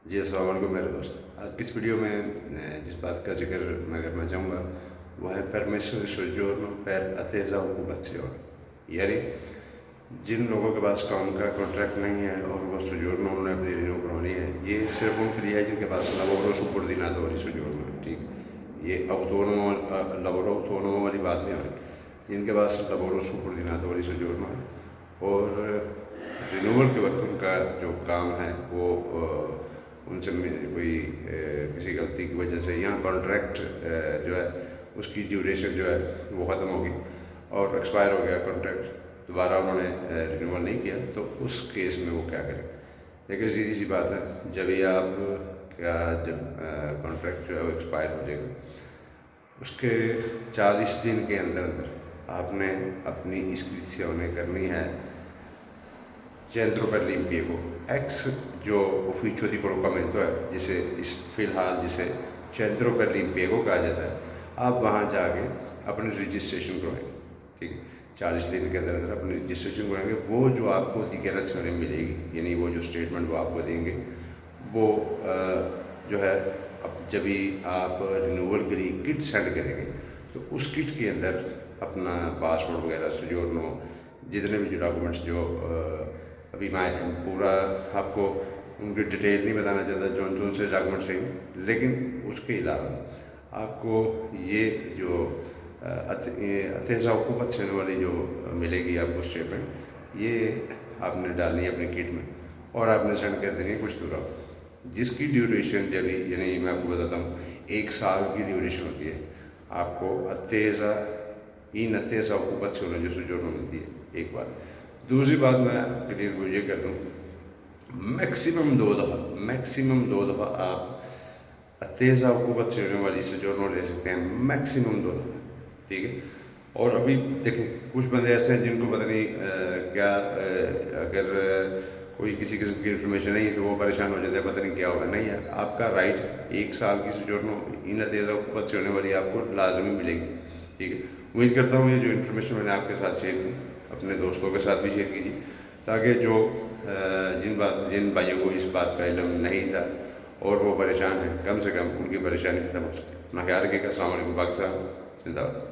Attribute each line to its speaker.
Speaker 1: جی السلام علیکم میرے دوست، آج کی اس ویڈیو میں جس بات کا ذکر میں کرنا چاہوں گا وہ ہے permesso di soggiorno per attesa occupazione، یعنی جن لوگوں کے پاس کام کا کانٹریکٹ نہیں ہے اور وہ سوجورنو انہوں نے اپنی رینیو کرانی ہے، یہ صرف ان کے لیے ہے جن کے پاس lavoro subordinato والی سوجورنو ہے۔ ٹھیک، یہ autonomo lavoro autonomo والی بات نہیں ہو رہی، جن کے پاس lavoro subordinato والی سوجورنو ہے اور رینیول کے وقت ان کا جو کام ہے وہ ان سے کوئی کسی غلطی کی وجہ سے یہاں کانٹریکٹ جو ہے اس کی ڈیوریشن جو ہے وہ ختم ہوگی اور ایکسپائر ہو گیا کانٹریکٹ، دوبارہ انہوں نے رینیول نہیں کیا، تو اس کیس میں وہ کیا کریں؟ لیکن سیدھی سی بات ہے، جب یہ آپ کا جب کانٹریکٹ جو ہے وہ ایکسپائر ہو جائے گا، اس کے 40 دن کے اندر آپ نے اپنی اسکریپشن کرنی ہے centro per l'impiego ex جو ufficio di collocamento ہے، جسے فی الحال جسے centro per l'impiego کہا جاتا ہے، آپ وہاں جا کے اپنی رجسٹریشن کروائیں گے۔ ٹھیک ہے، 40 دن کے اندر اپنی رجسٹریشن کرائیں گے، وہ جو آپ کو dichiarazione ملے گی، یعنی وہ جو اسٹیٹمنٹ وہ آپ کو دیں گے، وہ جو ہے اب جب ہی آپ رینیول کے لیے کٹ سینڈ کریں گے تو اس کٹ کے اندر اپنا پاسپورٹ وغیرہ سوجورنو جتنے بھی جو ڈاکومنٹس جو ابھی میں پورا آپ کو ان کی ڈیٹیل نہیں بتانا چاہتا جون سے ڈاکومنٹس چاہیے، لیکن اس کے علاوہ آپ کو یہ جو attesa occupazione والی جو ملے گی آپ کو اسٹیٹمنٹ، یہ آپ نے ڈالنی ہے اپنی کٹ میں اور آپ نے سینڈ کر دینی ہے کچھ دور جس کی ڈیوریشن جب یعنی میں آپ کو بتاتا ہوں 1 سال کی ڈیوریشن ہوتی ہے آپ کو attesa occupazione جو سوجورنو ملتی ہے۔ ایک بات، دوسری بات میں آپ کے لیے یہ کر دوں، میکسیمم 2 دفعہ آپ attesa occupazione والی سوجورنو لے سکتے ہیں، میکسیمم 2 دفعہ۔ ٹھیک ہے، اور ابھی دیکھیں کچھ بندے ایسے ہیں جن کو پتہ نہیں کیا، اگر کوئی کسی قسم کی انفارمیشن نہیں تو وہ پریشان ہو جاتے ہیں، پتہ نہیں کیا ہوگا۔ نہیں ہے، آپ کا رائٹ 1 سال کی سوجورنو attesa occupazione والی آپ کو لازمی ملے گی۔ ٹھیک ہے، امید کرتا ہوں یہ جو انفارمیشن میں نے آپ کے ساتھ شیئر کی اپنے دوستوں کے ساتھ بھی شیئر کیجیے، تاکہ جو جن بھائیوں کو اس بات کا علم نہیں تھا اور وہ پریشان ہیں، کم سے کم ان کی پریشانی ختم ہو سکے۔ اپنا خیال رکھیے گا۔ السلام علیکم پاکستان، زندہ باد۔